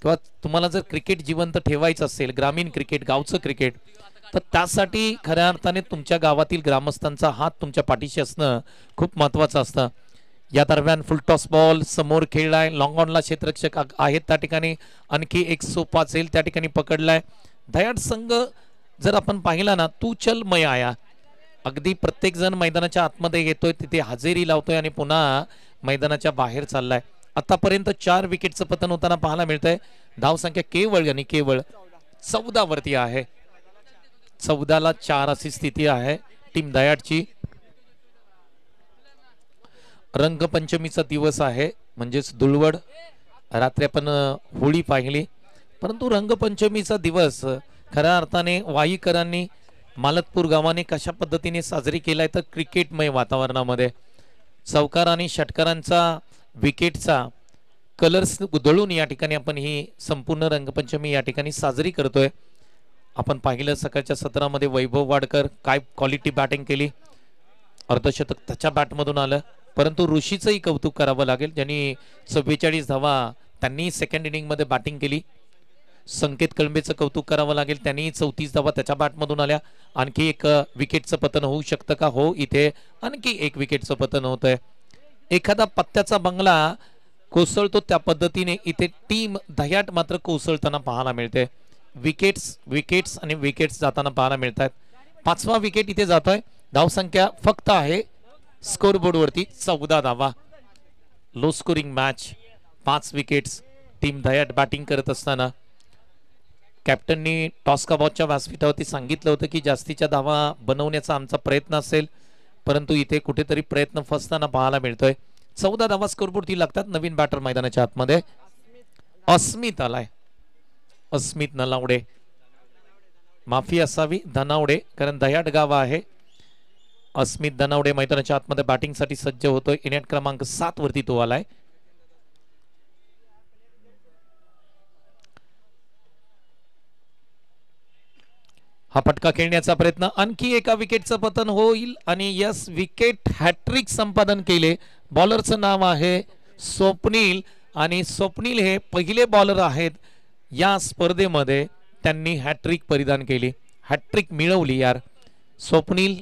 किंवा तुम्हाला जर क्रिकेट जिवंत ठेवायचं असेल, ग्रामीण क्रिकेट, गावचं क्रिकेट, तर त्यासाठी खऱ्या अर्थाने तुमच्या गावातील ग्रामस्थांचा हात तुमच्या पाठीशी असणं खूप महत्त्वाचं असतं. या दरम्यान फुलटॉस बॉल समोर खेळलाय, लॉंग ऑनला क्षेत्ररक्षक आहेत त्या ठिकाणी, आणखी एक सोपा झेल त्या ठिकाणी पकडलाय. दयाड संघ जर आपण पाहिला ना, तू चल मैं आया, अगदी प्रत्येक जण मैदानाच्या आतमध्ये येतोय, तिथे हजेरी लावतोय आणि पुन्हा मैदानाच्या बाहेर चाललाय. आतापर्यंत 4 विकेटचं पतन होताना पाहायला मिळतंय. धावसंख्या केवळ 14 वरती आहे. 14ला 4 अशी स्थिती आहे टीम दयाडची. रंगपंचमीचा दिवस आहे, म्हणजेच धुळवड. रात्री आपण होळी पाहिली, परंतु रंगपंचमीचा दिवस खऱ्या अर्थाने वाईकरांनी मालतपूर गावाने कशा पद्धतीने साजरी केलाय तर क्रिकेटमय वातावरणामध्ये चौकार आणि षटकारांचा विकेटचा कलर्स उधळून या ठिकाणी आपण ही संपूर्ण रंगपंचमी या ठिकाणी साजरी करतोय. आपण पाहिलं सकाळच्या सत्रामध्ये वैभव वाडकर काय क्वालिटी बॅटिंग केली, अर्धशतक त्याच्या बॅटमधून आलं. परंतु ऋषीचंही कौतुक करावं लागेल, ज्यांनी 44 धावा त्यांनी सेकंड इनिंगमध्ये बॅटिंग केली. संकेत कळंबेचं कौतुक करावं लागेल, त्यांनी 34 धावा त्याच्या बॅटमधून आल्या. आणखी एक विकेटचं पतन होऊ शकतं का? हो, इथे आणखी एक विकेटचं पतन होतंय. एखादा पत्त्याचा बंगला कोसळतो त्या पद्धतीने इथे टीम दह्याट मात्र कोसळताना पाहायला मिळते. विकेट्स आणि विकेट्स जाताना पाहायला मिळतात. 5वा विकेट इथे जातोय. धावसंख्या फक्त आहे स्कोरबोर्ड वरती 14 धावा. Low scoring match, 5 wickets. Team दह्याट बॅटिंग करत असताना कॅप्टननी टॉस कबावच्या व्यासपीठावरती सांगितलं होतं की जास्तीच्या धावा बनवण्याचा आमचा प्रयत्न असेल, परंतु इथे कुठेतरी प्रयत्न फसताना पाहायला मिळतोय. 14 धावा स्कोरबोर्डती लागतात. नवीन बॅटर मैदानाच्या आतमध्ये अस्मित आलाय. अस्मित नलावडे, माफी असावी धनावडे, कारण दह्याट गाव आहे. अस्मित धनावडे मैदानाच्या आतमध्ये बॅटिंगसाठी सज्ज होतोय. इनिंग क्रमांक 7 वरती तो आलाय. हा पटका खेळण्याचा प्रयत्न, आणखी एका विकेटचं पतन होईल आणि यस, विकेट हॅट्रिक संपादन केले. बॉलरचं नाव आहे स्वप्नील आणि स्वप्नील हे पहिले बॉलर आहेत या स्पर्धेमध्ये, त्यांनी हॅट्रिक परिधान केली, हॅट्रिक मिळवली यार. स्वप्नील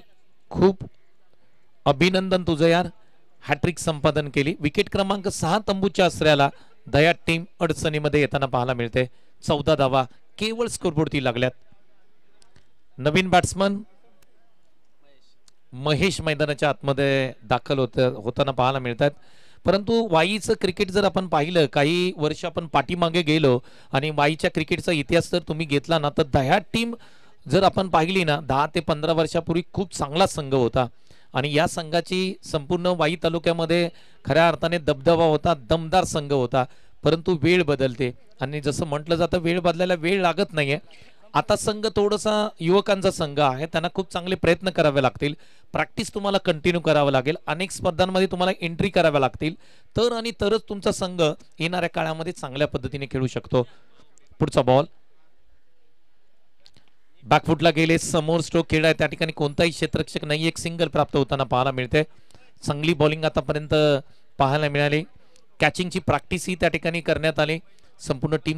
खूप अभिनंदन तुझं यार, हॅट्रिक संपादन केली. विकेट क्रमांक 6 तंबूच्या आसऱ्याला दयाट टीम अडचणीमध्ये येताना पाहायला मिळते. 14 धावा केवळ स्कोरबोर्डती लागल्यात. नवीन बॅट्समन महेश मैदानाच्या आतमध्ये दाखल होताना पाहायला मिळतात. परंतु वाईचं क्रिकेट जर आपण पाहिलं, काही वर्ष आपण पाठीमागे गेलो आणि वाईच्या क्रिकेटचा इतिहास जर तुम्ही घेतला ना, तर दह्याट टीम जर आपण पाहिली ना, 10 ते 15 वर्षापूर्वी खूप चांगला संघ होता आणि या संघाची संपूर्ण वाई तालुक्यामध्ये खऱ्या अर्थाने दबदबा होता, दमदार संघ होता. परंतु वेळ बदलते आणि जसं म्हटलं जातं वेळ बदलायला वेळ लागत नाहीये. आता संघ थोडासा युवकांचा संघ आहे, त्यांना खूप चांगले प्रयत्न करावे लागतील. प्रॅक्टिस तुम्हाला कंटिन्यू करावं लागेल, अनेक स्पर्धांमध्ये तुम्हाला एंट्री कराव्या लागतील, तर आणि तरच तुमचा संघ येणाऱ्या काळामध्ये चांगल्या पद्धतीने खेळू शकतो. पुढचा बॉल बॅकफुटला गेले, समोर स्ट्रोक खेळाय, त्या ठिकाणी कोणताही क्षेत्ररक्षक नाही, एक सिंगल प्राप्त होताना पाहायला मिळते. चांगली बॉलिंग आतापर्यंत पाहायला मिळाली. कॅचिंगची प्रॅक्टिस ही त्या ठिकाणी करण्यात आली. संपूर्ण टीम